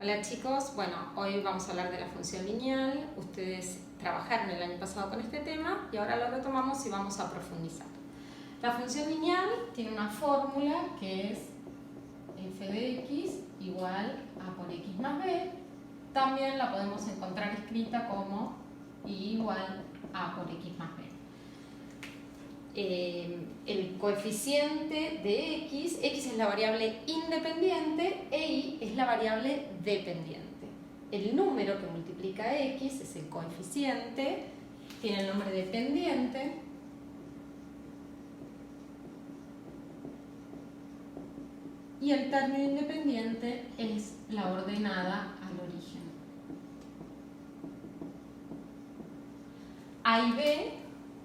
Hola chicos, bueno, hoy vamos a hablar de la función lineal. Ustedes trabajaron el año pasado con este tema y ahora lo retomamos y vamos a profundizar. La función lineal tiene una fórmula que es f de x igual a por x más b. También la podemos encontrar escrita como y igual a por x más b. El coeficiente de x es la variable independiente e y es la variable dependiente. El número que multiplica x es el coeficiente, tiene el nombre dependiente y el término independiente es la ordenada al origen. A y b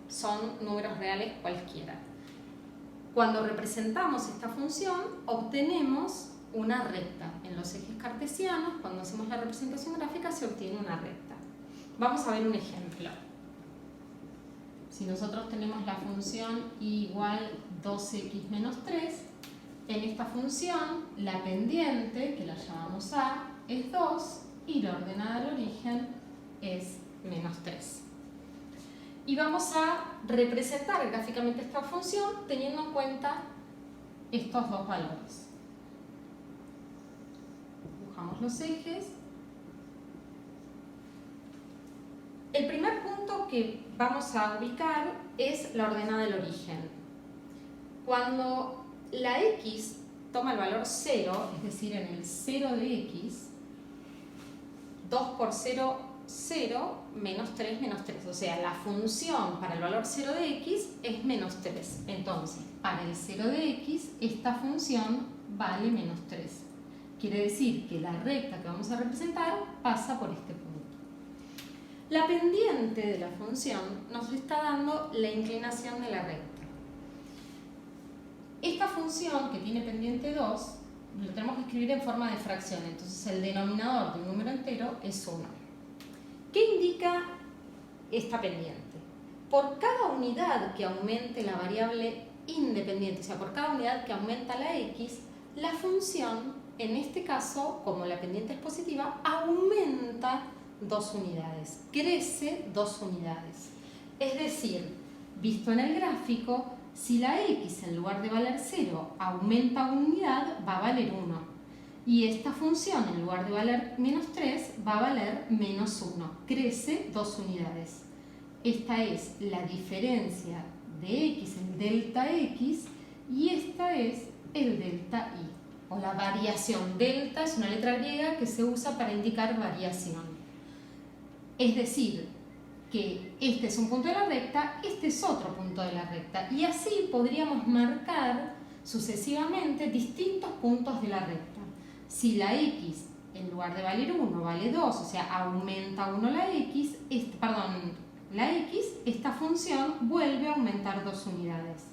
son números reales cualquiera. Cuando representamos esta función, obtenemos una recta. En los ejes cartesianos, cuando hacemos la representación gráfica, se obtiene una recta. Vamos a ver un ejemplo. Si nosotros tenemos la función y igual 2x menos 3, en esta función la pendiente, que la llamamos a, es 2 y la ordenada al origen es menos 3. Y vamos a representar gráficamente esta función teniendo en cuenta estos dos valores. Dibujamos los ejes. El primer punto que vamos a ubicar es la ordenada del origen. Cuando la x toma el valor 0, es decir, en el 0 de x, 2 por 0, 0, menos 3, menos 3. O sea, la función para el valor 0 de x es menos 3. Entonces, para el 0 de x, esta función vale menos 3. Quiere decir que la recta que vamos a representar pasa por este punto. La pendiente de la función nos está dando la inclinación de la recta. Esta función, que tiene pendiente 2, lo tenemos que escribir en forma de fracción. Entonces, el denominador de un número entero es 1. ¿Qué indica esta pendiente? Por cada unidad que aumente la variable independiente, o sea, por cada unidad que aumenta la x, la función, en este caso, como la pendiente es positiva, aumenta 2 unidades, crece 2 unidades. Es decir, visto en el gráfico, si la x en lugar de valer 0 aumenta 1 unidad, va a valer 1. Y esta función, en lugar de valer menos 3, va a valer menos 1. Crece 2 unidades. Esta es la diferencia de x, el delta x, y esta es el delta y, o la variación. Delta es una letra griega que se usa para indicar variación. Es decir, que este es un punto de la recta, este es otro punto de la recta. Y así podríamos marcar sucesivamente distintos puntos de la recta. Si la x, en lugar de valer 1, vale 2, o sea, aumenta 1 la x, esta función vuelve a aumentar 2 unidades.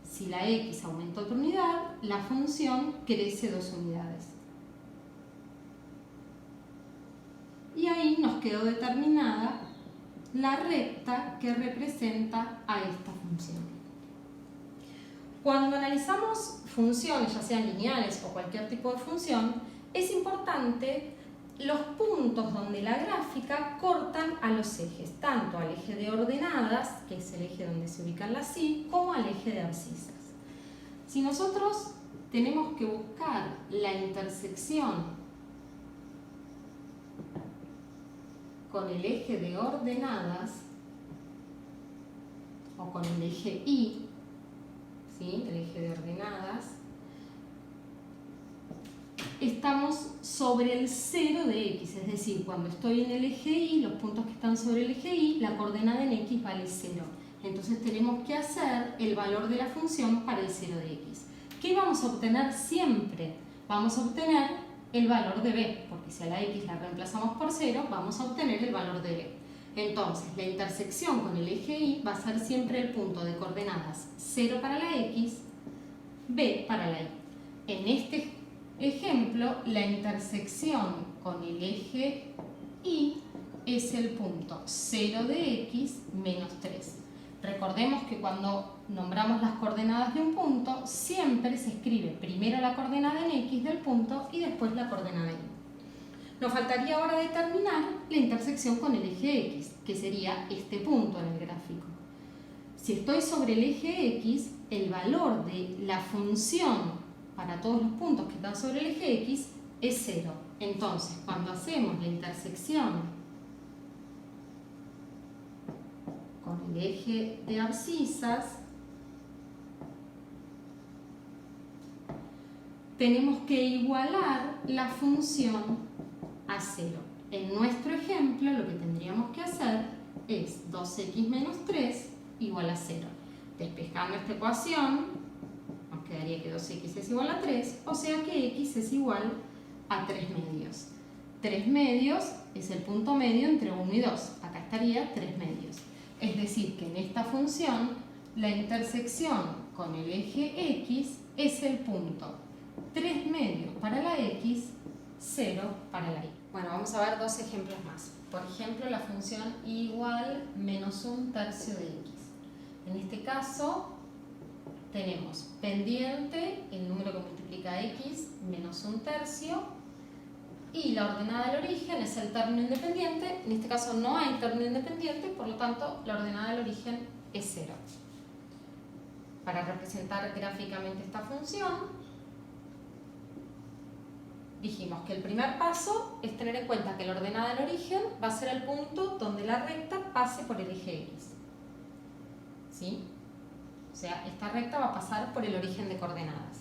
Si la x aumenta otra unidad, la función crece 2 unidades. Y ahí nos quedó determinada la recta que representa a esta función. Cuando analizamos funciones, ya sean lineales o cualquier tipo de función, es importante los puntos donde la gráfica cortan a los ejes, tanto al eje de ordenadas, que es el eje donde se ubican las y, como al eje de abscisas. Si nosotros tenemos que buscar la intersección con el eje de ordenadas, o con el eje y, ¿sí? El eje de ordenadas, estamos sobre el 0 de x, es decir, cuando estoy en el eje y, los puntos que están sobre el eje y, la coordenada en x vale 0. Entonces tenemos que hacer el valor de la función para el 0 de x. ¿Qué vamos a obtener siempre? Vamos a obtener el valor de b, porque si a la x la reemplazamos por 0, vamos a obtener el valor de b. Entonces, la intersección con el eje y va a ser siempre el punto de coordenadas 0 para la x, b para la y. En este ejemplo, la intersección con el eje y es el punto 0 de x menos 3. Recordemos que cuando nombramos las coordenadas de un punto, siempre se escribe primero la coordenada en x del punto y después la coordenada en y. Nos faltaría ahora determinar la intersección con el eje X, que sería este punto en el gráfico. Si estoy sobre el eje X, el valor de la función para todos los puntos que están sobre el eje X es 0. Entonces, cuando hacemos la intersección con el eje de abscisas, tenemos que igualar la función a 0. En nuestro ejemplo, lo que tendríamos que hacer es 2x menos 3 igual a 0. Despejando esta ecuación, nos quedaría que 2x es igual a 3, o sea que x es igual a 3 medios. 3 medios es el punto medio entre 1 y 2. Acá estaría 3 medios. Es decir, que en esta función, la intersección con el eje x es el punto 3 medios para la x, 0 para la y. Bueno, vamos a ver dos ejemplos más. Por ejemplo, la función y igual menos 1/3 de x. En este caso, tenemos pendiente, el número que multiplica x, menos 1/3, y la ordenada del origen es el término independiente. En este caso no hay término independiente, por lo tanto, la ordenada del origen es 0. Para representar gráficamente esta función, dijimos que el primer paso es tener en cuenta que la ordenada del origen va a ser el punto donde la recta pase por el eje X. ¿Sí? O sea, esta recta va a pasar por el origen de coordenadas.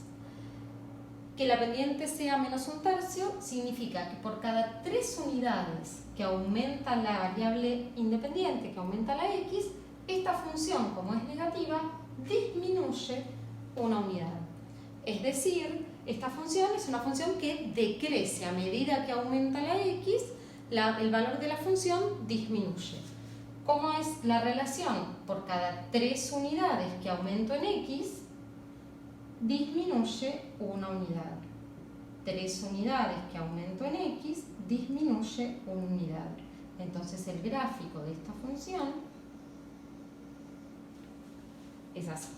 Que la pendiente sea menos 1/3 significa que por cada 3 unidades que aumenta la variable independiente, que aumenta la x, esta función, como es negativa, disminuye una unidad. Es decir, esta función es una función que decrece a medida que aumenta la x, el valor de la función disminuye. ¿Cómo es la relación? Por cada 3 unidades que aumento en x, disminuye una unidad. 3 unidades que aumento en x, disminuye una unidad. Entonces el gráfico de esta función es así.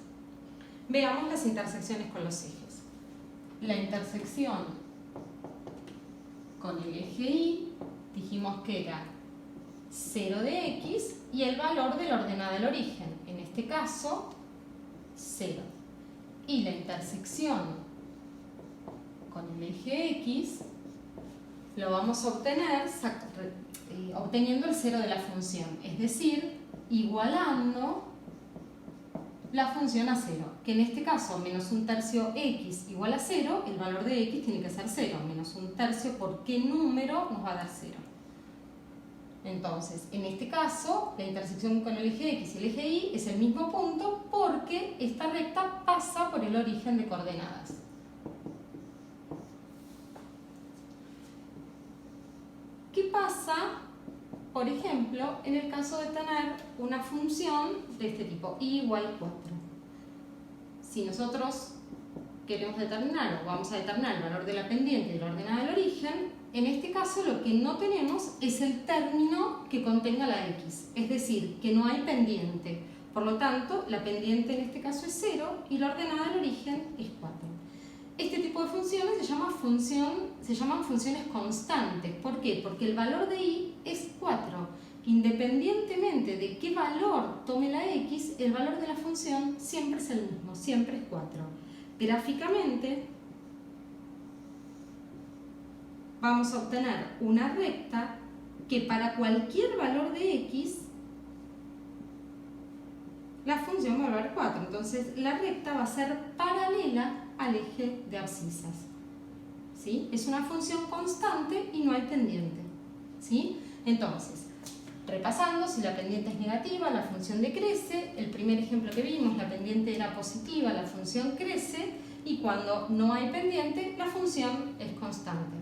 Veamos las intersecciones con los ejes. La intersección con el eje y dijimos que era 0 de x y el valor de la ordenada del origen, en este caso 0. Y la intersección con el eje x lo vamos a obtener obteniendo el 0 de la función, es decir, igualando la función a 0, que en este caso menos 1/3 x igual a 0, el valor de x tiene que ser 0, menos 1/3 por qué número nos va a dar 0. Entonces, en este caso, la intersección con el eje x y el eje y es el mismo punto porque esta recta pasa por el origen de coordenadas. ¿Qué pasa, por ejemplo, en el caso de tener una función de este tipo, y igual 4? Si nosotros queremos determinar o vamos a determinar el valor de la pendiente y de la ordenada del origen, en este caso lo que no tenemos es el término que contenga la x, es decir, que no hay pendiente. Por lo tanto, la pendiente en este caso es 0 y la ordenada del origen es 4. Este tipo de funciones se llaman funciones constantes. ¿Por qué? Porque el valor de y es 4. Independientemente de qué valor tome la x, el valor de la función siempre es el mismo, siempre es 4. Gráficamente, vamos a obtener una recta que para cualquier valor de x, la función va a valer 4. Entonces, la recta va a ser paralela al eje de abscisas. ¿Sí? Es una función constante y no hay pendiente. ¿Sí? Entonces, repasando, si la pendiente es negativa, la función decrece. El primer ejemplo que vimos, la pendiente era positiva, la función crece. Y cuando no hay pendiente, la función es constante.